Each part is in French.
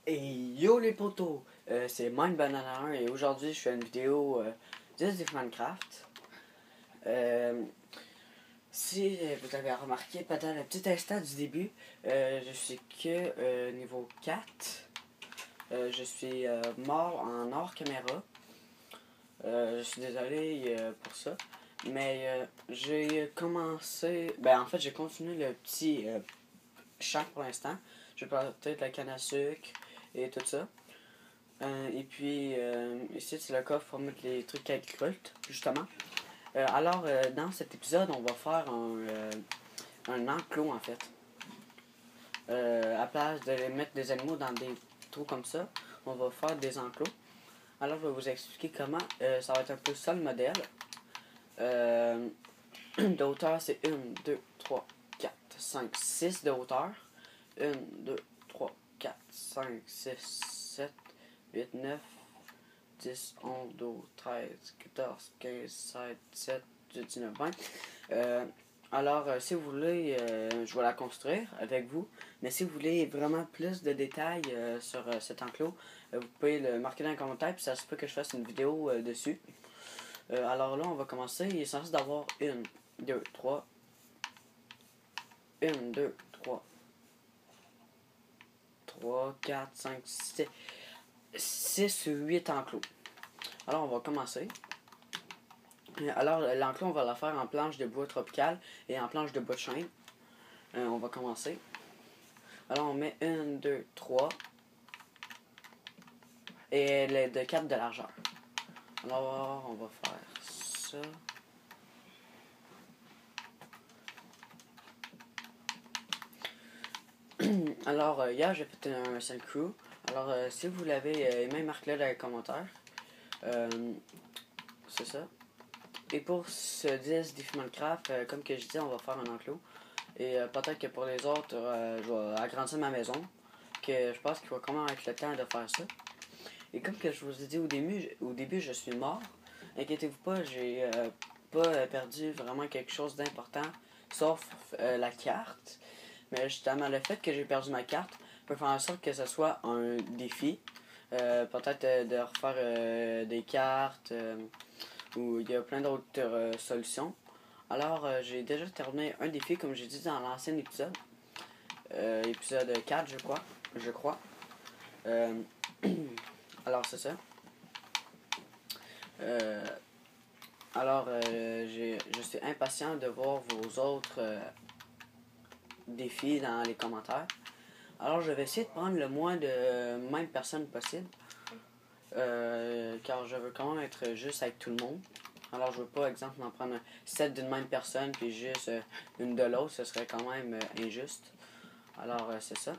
Et yo les potos, c'est MindBanana1 et aujourd'hui je fais une vidéo de Minecraft. Si vous avez remarqué pendant le petit instant du début, je suis que niveau 4. Je suis mort en hors caméra. Je suis désolé pour ça. Mais j'ai commencé. Ben en fait j'ai continué le petit champ pour l'instant. Je vais planter de la canne à sucre et tout ça. Et puis, ici, c'est le coffre pour mettre les trucs agricoles, justement. Alors, dans cet épisode, on va faire un enclos, en fait. À place de mettre des animaux dans des trous comme ça, on va faire des enclos. Alors, je vais vous expliquer comment. Ça va être un peu ça le modèle. De hauteur, c'est 1, 2, 3, 4, 5, 6 de hauteur. 1, 2, 3, 4, 5, 6, 7, 8, 9, 10, 11, 12, 13, 14, 15, 16, 17, 18, 19, 20. Alors, si vous voulez, je vais la construire avec vous. Mais si vous voulez vraiment plus de détails sur cet enclos, vous pouvez le marquer dans les commentaires. Puis ça se peut que je fasse une vidéo dessus. Alors là, on va commencer. Il est censé d'avoir 1, 2, 3. 1, 2, 3. 3, 4, 5, 6 ou 8 enclos. Alors, on va commencer. Alors, l'enclos, on va la faire en planche de bois tropical et en planche de bois de chêne. On va commencer. Alors, on met 1, 2, 3. Et elle est de 4 de largeur. Alors, on va faire ça. Alors, hier, j'ai fait un sand crew. Alors, si vous l'avez aimé, marquez-le dans les commentaires. C'est ça. Et pour ce 10 défi Minecraft, comme que je dis, on va faire un enclos. Et peut-être que pour les autres, je vais agrandir ma maison. Que je pense qu'il va quand même être le temps de faire ça. Et comme que je vous ai dit au début je suis mort. Inquiétez-vous pas, j'ai pas perdu vraiment quelque chose d'important. Sauf la carte. Mais justement, le fait que j'ai perdu ma carte peut faire en sorte que ce soit un défi. Peut-être de refaire des cartes. Ou il y a plein d'autres solutions. Alors, j'ai déjà terminé un défi, comme j'ai dit dans l'ancien épisode. Épisode 4, je crois. Alors, c'est ça. Alors, je suis impatient de voir vos autres défis dans les commentaires. Alors, je vais essayer de prendre le moins de même personnes possible. Car je veux quand même être juste avec tout le monde. Alors, je veux pas, exemple, en prendre 7 d'une même personne puis juste une de l'autre. Ce serait quand même injuste. Alors, c'est ça.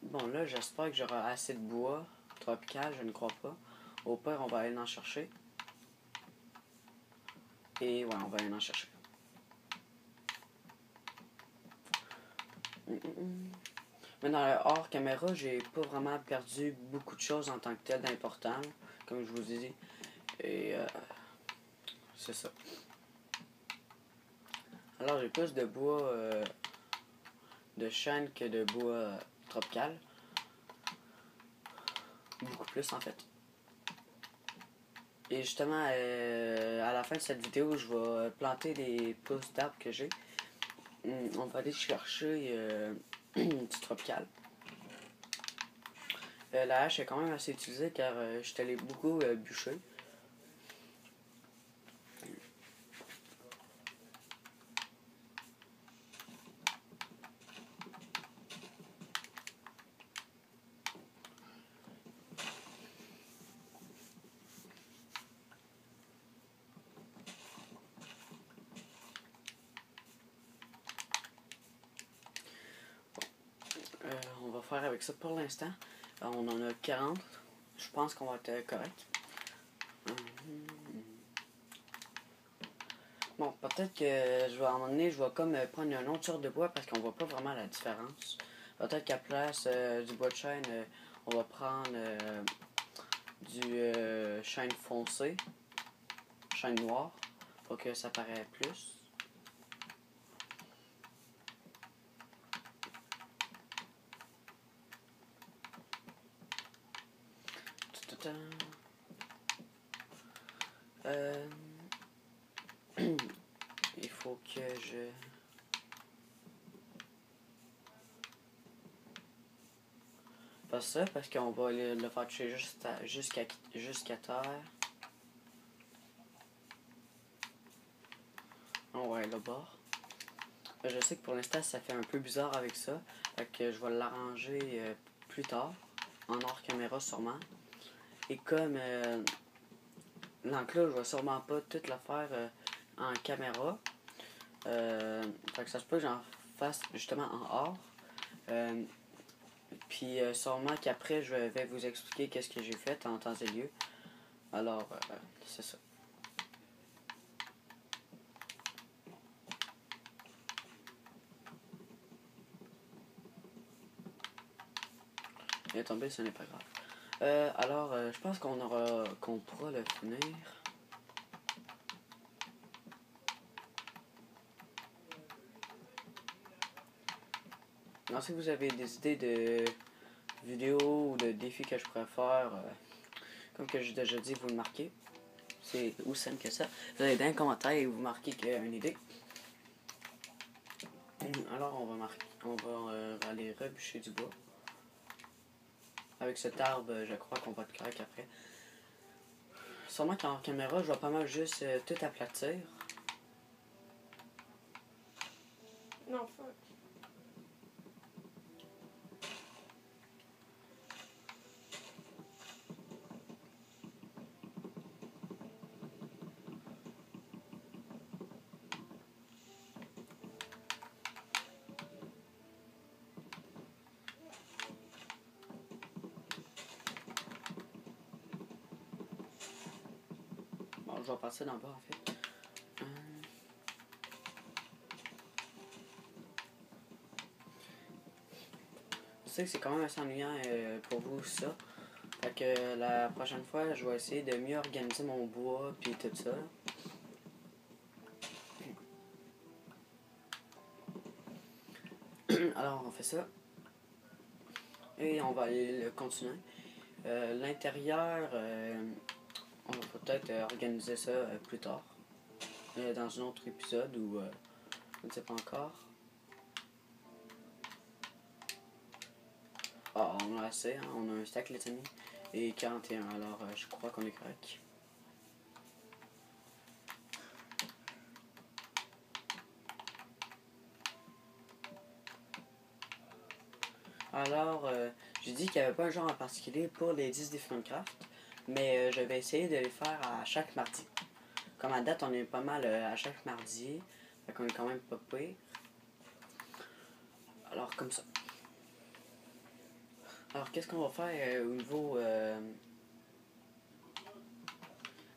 Bon, là, j'espère que j'aurai assez de bois tropical. Je ne crois pas. Au pire, on va aller en chercher. Et ouais, on va aller en chercher. Mais dans le hors caméra, j'ai pas vraiment perdu beaucoup de choses en tant que tel d'important, comme je vous ai dit. Et c'est ça. Alors j'ai plus de bois de chêne que de bois tropical. Beaucoup plus en fait. Et justement, à la fin de cette vidéo, je vais planter les pousses d'arbres que j'ai. On va aller chercher du tropical. La hache est quand même assez utilisée car je suis allé beaucoup bûcher. On va faire avec ça pour l'instant. On en a 40. Je pense qu'on va être correct. Bon, peut-être que je vais à un moment donné, je vais comme prendre une autre sorte de bois parce qu'on voit pas vraiment la différence. Peut-être qu'à place du bois de chêne, on va prendre du chêne foncé, chêne noir, pour que ça paraît plus. Il faut que je... Pas ça, parce qu'on va le faire toucher jusqu'à terre. On va aller là-bas. Je sais que pour l'instant, ça fait un peu bizarre avec ça. Fait que je vais l'arranger plus tard. En hors caméra, sûrement. Et comme l'enclos, je vais sûrement pas tout le faire en caméra. Fait que ça se peut que j'en fasse justement en hors. Puis sûrement qu'après, je vais vous expliquer qu'est-ce que j'ai fait en temps et lieu. Alors, c'est ça. Il est tombé, ce n'est pas grave. Alors, je pense qu'on pourra le finir. Alors, si vous avez des idées de vidéos ou de défis que je pourrais faire, comme que j'ai déjà dit, vous le marquez. C'est aussi simple que ça. Vous allez dans les commentaires et vous marquez qu'il y a une idée. Alors, on va aller rebûcher du bois. Avec cet arbre, je crois qu'on va être correct après. Sûrement qu'en caméra, je vais pas mal juste tout aplatir. Non, fuck. Bon, je vais passer d'en bas en fait. Je sais que c'est quand même assez ennuyant pour vous ça. Fait que la prochaine fois, je vais essayer de mieux organiser mon bois puis tout ça. Alors on fait ça. Et on va aller le continuer. L'intérieur, on va peut-être organiser ça plus tard. Dans un autre épisode ou je ne sais pas encore. Ah, on a assez, hein? On a un stack les amis. Et 41, alors je crois qu'on est correct. Alors, j'ai dit qu'il n'y avait pas un genre en particulier pour les 10 défis Minecraft, mais je vais essayer de les faire à chaque mardi. Comme à date, on est pas mal à chaque mardi, fait qu'on est quand même pas pire. Alors, comme ça. Alors, qu'est-ce qu'on va faire au niveau...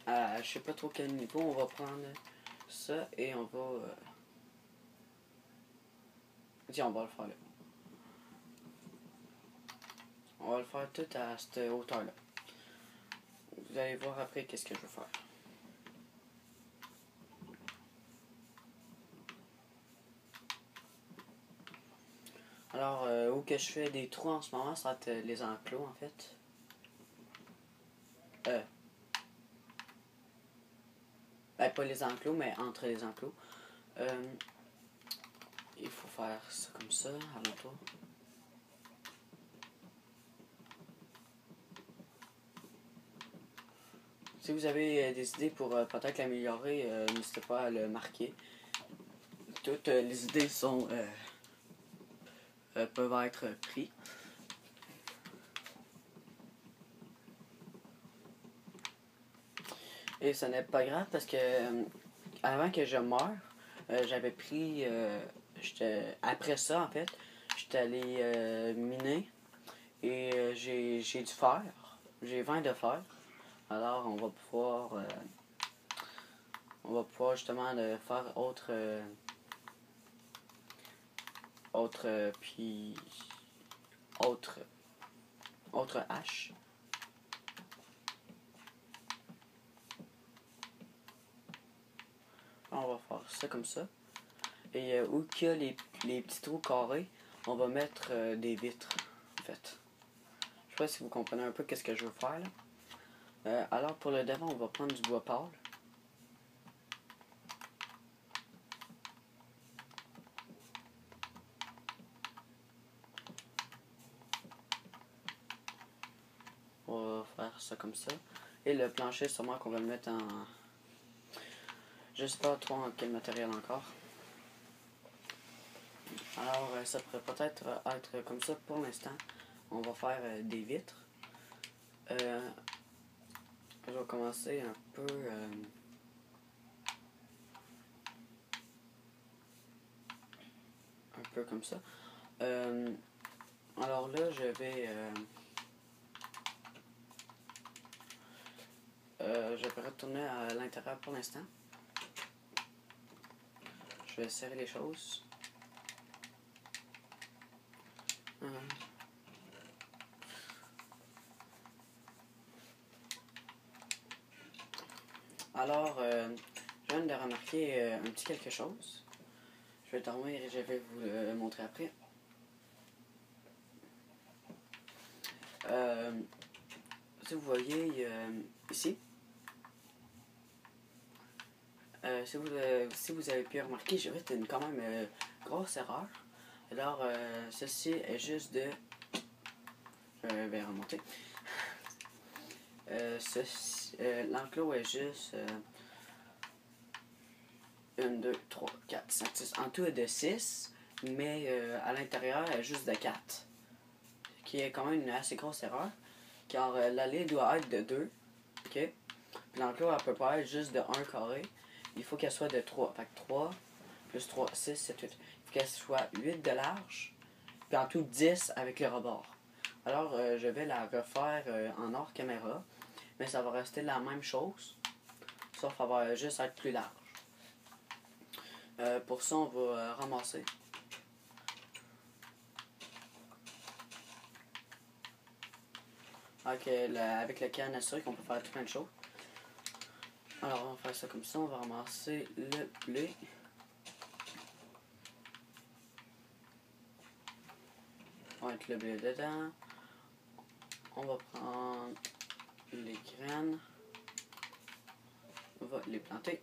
je sais pas trop quel niveau, on va prendre ça et on va... Tiens, on va le faire là. On va le faire tout à cette hauteur-là. Vous allez voir après qu'est-ce que je vais faire. Alors, où que je fais des trous en ce moment, ça va être les enclos en fait. Ben, pas les enclos, mais entre les enclos. Il faut faire ça comme ça, à l'entour. Si vous avez des idées pour peut-être l'améliorer, n'hésitez pas à le marquer. Toutes les idées sont peuvent être prises. Et ce n'est pas grave parce que avant que je meure, j'avais pris après ça en fait, j'étais allé miner et j'ai du fer. J'ai 20 de fer. Alors on va pouvoir justement faire puis autre hache. On va faire ça comme ça. Et où qu'il y a les petits trous carrés, on va mettre des vitres, en fait. Je sais pas si vous comprenez un peu qu'est-ce que je veux faire, là. Alors pour le devant, on va prendre du bois pâle. On va faire ça comme ça. Et le plancher, sûrement qu'on va le mettre en... Je sais pas trop en quel matériel encore. Alors ça pourrait peut-être être comme ça pour l'instant. On va faire des vitres. Je vais commencer un peu... un peu comme ça. Alors là, je vais retourner à l'intérieur pour l'instant. Je vais serrer les choses. Alors, je viens de remarquer un petit quelque chose. Je vais dormir et je vais vous le montrer après. Si vous voyez ici, si vous avez pu remarquer, j'ai fait une quand même grosse erreur. Alors, ceci est juste de... Je vais remonter. L'enclos est juste 1, 2, 3, 4, 5, 6. En tout, est de 6, mais à l'intérieur, elle est juste de 4. Qui est quand même une assez grosse erreur, car l'allée doit être de 2. OK? Puis l'enclos, elle peut pas être juste de 1 carré. Il faut qu'elle soit de 3. Fait que 3 plus 3, 6, 7, 8. Il faut qu'elle soit 8 de large, puis en tout 10 avec le rebord. Alors, je vais la refaire en hors caméra, mais ça va rester la même chose, sauf qu'elle va juste être plus large. Pour ça, on va ramasser. Avec le canne à sucre, on peut faire tout plein de choses. Alors, on va faire ça comme ça. On va ramasser le blé. On va mettre le blé dedans. On va prendre les graines. On va les planter.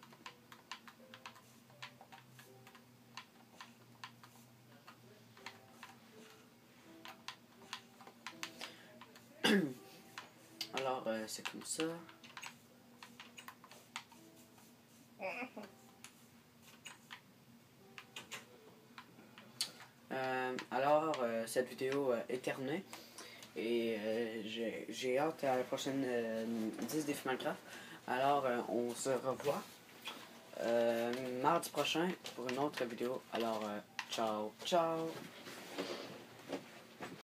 Alors, c'est comme ça. Cette vidéo est terminée. Et j'ai hâte à la prochaine 10 défis Minecraft. Alors, on se revoit mardi prochain pour une autre vidéo. Alors, ciao, ciao!